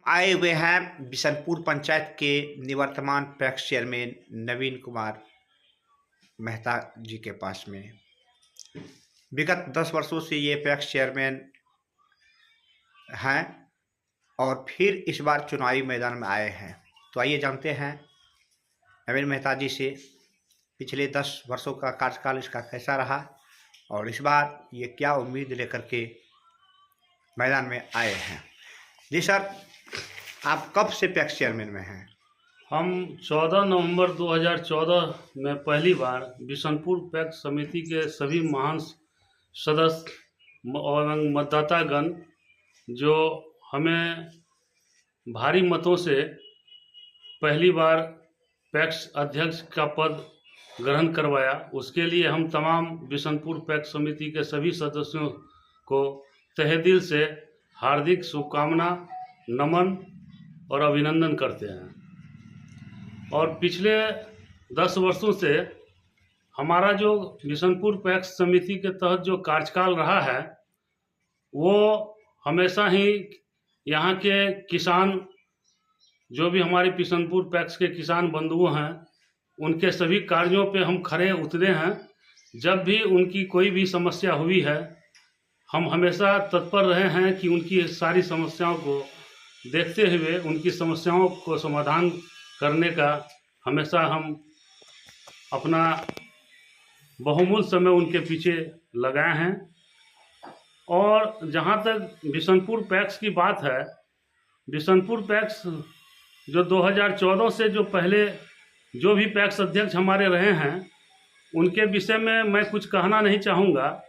आए हुए हैं बिशनपुर पंचायत के निवर्तमान पैक्स चेयरमैन नवीन कुमार मेहता जी के पास में। विगत 10 वर्षों से ये पैक्स चेयरमैन हैं और फिर इस बार चुनावी मैदान में आए हैं। तो आइए जानते हैं नवीन मेहता जी से पिछले 10 वर्षों का कार्यकाल इसका कैसा रहा और इस बार ये क्या उम्मीद लेकर के मैदान में आए हैं। जी सर, आप कब से पैक्स चेयरमैन में हैं? हम 14 नवंबर 2014 में पहली बार बिशनपुर पैक्स समिति के सभी महान सदस्य और मतदातागण जो हमें भारी मतों से पहली बार पैक्स अध्यक्ष का पद ग्रहण करवाया, उसके लिए हम तमाम बिशनपुर पैक्स समिति के सभी सदस्यों को तहे दिल से हार्दिक शुभकामना, नमन और अभिनंदन करते हैं। और पिछले 10 वर्षों से हमारा जो बिशनपुर पैक्स समिति के तहत जो कार्यकाल रहा है वो हमेशा ही यहाँ के किसान, जो भी हमारे बिशनपुर पैक्स के किसान बंधुओं हैं, उनके सभी कार्यों पे हम खरे उतरे हैं। जब भी उनकी कोई भी समस्या हुई है, हम हमेशा तत्पर रहे हैं कि उनकी सारी समस्याओं को देखते हुए उनकी समस्याओं को समाधान करने का हमेशा हम अपना बहुमूल्य समय उनके पीछे लगाए हैं। और जहाँ तक बिशनपुर पैक्स की बात है, बिशनपुर पैक्स जो 2014 से जो पहले जो भी पैक्स अध्यक्ष हमारे रहे हैं, उनके विषय में मैं कुछ कहना नहीं चाहूँगा।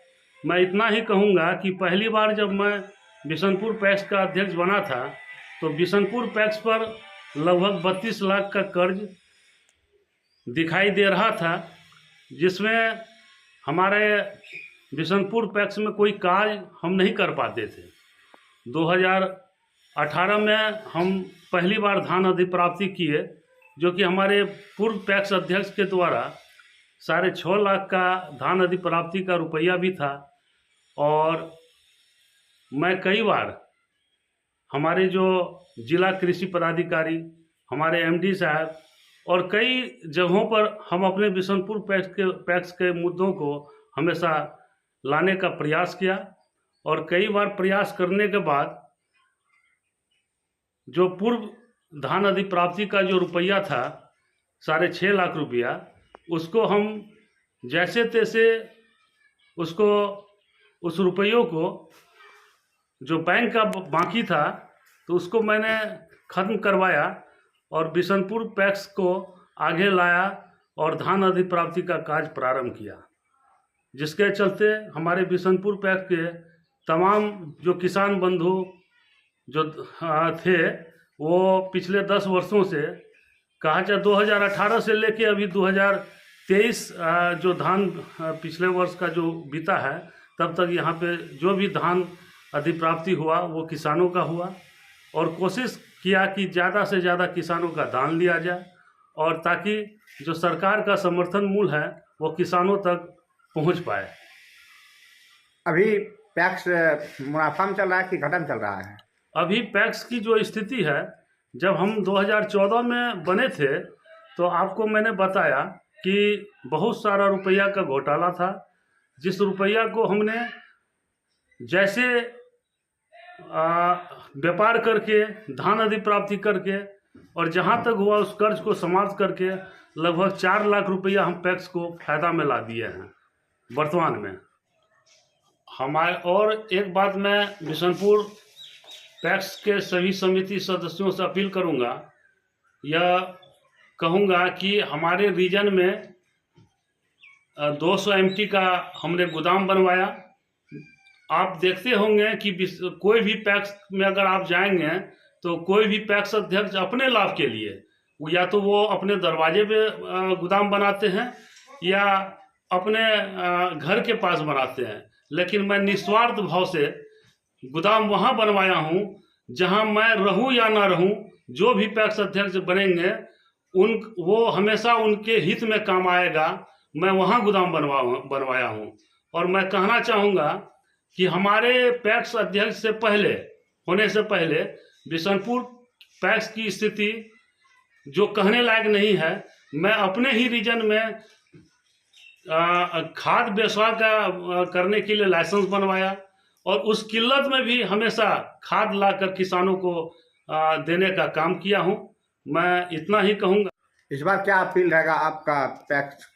मैं इतना ही कहूँगा कि पहली बार जब मैं बिशनपुर पैक्स का अध्यक्ष बना था तो बिशनपुर पैक्स पर लगभग 32 लाख का कर्ज दिखाई दे रहा था, जिसमें हमारे बिशनपुर पैक्स में कोई कार्य हम नहीं कर पाते थे। 2018 में हम पहली बार धान अधिप्राप्ति किए, जो कि हमारे पूर्व पैक्स अध्यक्ष के द्वारा 6.5 लाख का धान अधिप्राप्ति का रुपया भी था। और मैं कई बार हमारे जो जिला कृषि पदाधिकारी, हमारे एमडी साहब और कई जगहों पर हम अपने बिशनपुर पैक्स के मुद्दों को हमेशा लाने का प्रयास किया। और कई बार प्रयास करने के बाद जो पूर्व धान अधिप्राप्ति का जो रुपया था 6.5 लाख रुपया, उसको हम जैसे तैसे उस रुपयों को जो बैंक का बाकी था तो उसको मैंने ख़त्म करवाया और बिशनपुर पैक्स को आगे लाया और धान अधिप्राप्ति का कार्य प्रारंभ किया, जिसके चलते हमारे बिशनपुर पैक्स के तमाम जो किसान बंधु जो थे वो पिछले 10 वर्षों से कहा जाए 2018 से लेके अभी 2023 जो धान पिछले वर्ष का जो बीता है, तब तक यहाँ पे जो भी धान अधिप्राप्ति हुआ वो किसानों का हुआ। और कोशिश किया कि ज़्यादा से ज़्यादा किसानों का दान लिया जाए और ताकि जो सरकार का समर्थन मूल्य है वो किसानों तक पहुँच पाए। अभी पैक्स मुनाफा में चल रहा है कि घाटा में चल रहा है? अभी पैक्स की जो स्थिति है, जब हम 2014 में बने थे तो आपको मैंने बताया कि बहुत सारा रुपया का घोटाला था, जिस रुपया को हमने जैसे व्यापार करके, धान अधिप्राप्ति करके और जहाँ तक हुआ उस कर्ज को समाप्त करके लगभग 4 लाख रुपया हम पैक्स को फायदा में ला दिए हैं वर्तमान में हमारे। और एक बात मैं बिशनपुर पैक्स के सभी समिति सदस्यों से अपील करूंगा, यह कहूंगा कि हमारे रीजन में 200 एमटी का हमने गोदाम बनवाया। आप देखते होंगे कि कोई भी पैक्स में अगर आप जाएंगे तो कोई भी पैक्स अध्यक्ष अपने लाभ के लिए या तो वो अपने दरवाजे पे गोदाम बनाते हैं या अपने घर के पास बनाते हैं, लेकिन मैं निस्वार्थ भाव से गोदाम वहाँ बनवाया हूँ जहाँ मैं रहूँ या ना रहूँ, जो भी पैक्स अध्यक्ष बनेंगे वो हमेशा उनके हित में काम आएगा। मैं वहाँ गोदाम बनवाया हूँ। और मैं कहना चाहूँगा कि हमारे पैक्स अध्यक्ष से पहले होने से पहले बिशनपुर पैक्स की स्थिति जो कहने लायक नहीं है। मैं अपने ही रीजन में खाद बेचवा का करने के लिए लाइसेंस बनवाया और उस किल्लत में भी हमेशा खाद लाकर किसानों को देने का काम किया हूं। मैं इतना ही कहूँगा। इस बार क्या अपील रहेगा आपका पैक्स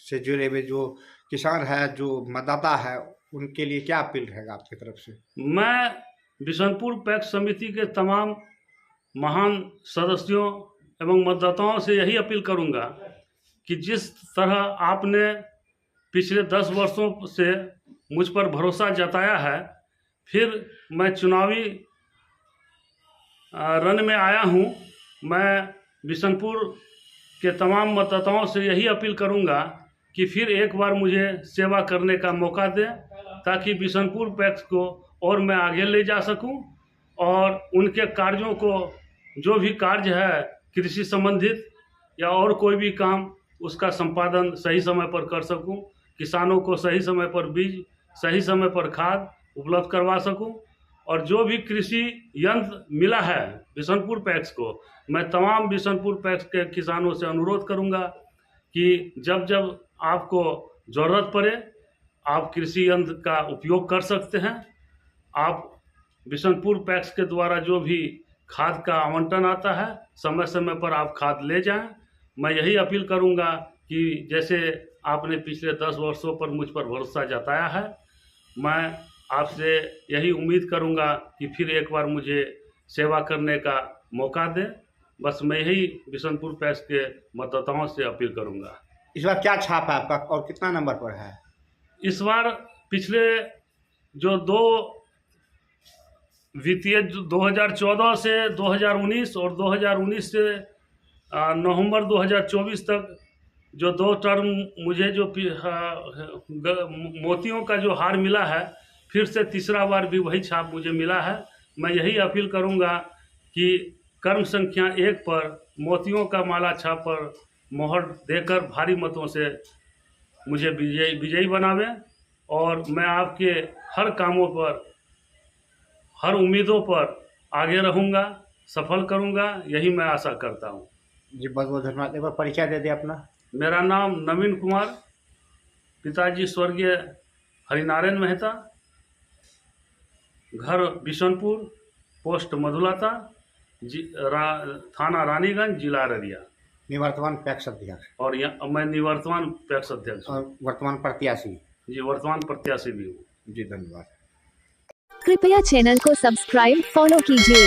से जुड़े हुए जो किसान है, जो मतदाता है, उनके लिए क्या अपील रहेगा आपकी तरफ से? मैं बिशनपुर पैक्स समिति के तमाम महान सदस्यों एवं मतदाताओं से यही अपील करूंगा कि जिस तरह आपने पिछले 10 वर्षों से मुझ पर भरोसा जताया है, फिर मैं चुनावी रन में आया हूं। मैं बिशनपुर के तमाम मतदाताओं से यही अपील करूंगा कि फिर एक बार मुझे सेवा करने का मौका दें, ताकि बिशनपुर पैक्स को और मैं आगे ले जा सकूं और उनके कार्यों को, जो भी कार्य है कृषि संबंधित या और कोई भी काम, उसका संपादन सही समय पर कर सकूं, किसानों को सही समय पर बीज, सही समय पर खाद उपलब्ध करवा सकूं और जो भी कृषि यंत्र मिला है बिशनपुर पैक्स को, मैं तमाम बिशनपुर पैक्स के किसानों से अनुरोध करूंगा कि जब जब आपको ज़रूरत पड़े आप कृषि यंत्र का उपयोग कर सकते हैं। आप बिशनपुर पैक्स के द्वारा जो भी खाद का आवंटन आता है, समय समय पर आप खाद ले जाएं। मैं यही अपील करूंगा कि जैसे आपने पिछले 10 वर्षों पर मुझ पर भरोसा जताया है, मैं आपसे यही उम्मीद करूंगा कि फिर एक बार मुझे सेवा करने का मौका दें। बस मैं यही बिशनपुर पैक्स के मतदाताओं से अपील करूंगा। इस बार क्या छाप है आपका और कितना नंबर पर है? इस बार पिछले जो 2 वित्तीय 2014 से 2019 और 2019 से नवंबर 2024 तक जो 2 टर्म मुझे जो मोतियों का जो हार मिला है, फिर से तीसरा बार भी वही छाप मुझे मिला है। मैं यही अपील करूंगा कि कर्म संख्या 1 पर मोतियों का माला छाप पर मोहर देकर भारी मतों से मुझे विजयी बनावें और मैं आपके हर कामों पर, हर उम्मीदों पर आगे रहूंगा, सफल करूंगा, यही मैं आशा करता हूं। जी बहुत बहुत धन्यवाद। एक बार परिचय दे दें अपना। मेरा नाम नवीन कुमार, पिताजी स्वर्गीय हरिनारायण मेहता, घर बिशनपुर, पोस्ट मधुलाता, थाना रानीगंज, जिला अररिया। निवर्तमान पैक्स अध्यक्ष और मैं निवर्तमान पैक्स अध्यक्ष और वर्तमान प्रत्याशी। जी, वर्तमान प्रत्याशी भी हूँ। जी धन्यवाद। कृपया चैनल को सब्सक्राइब फॉलो कीजिए।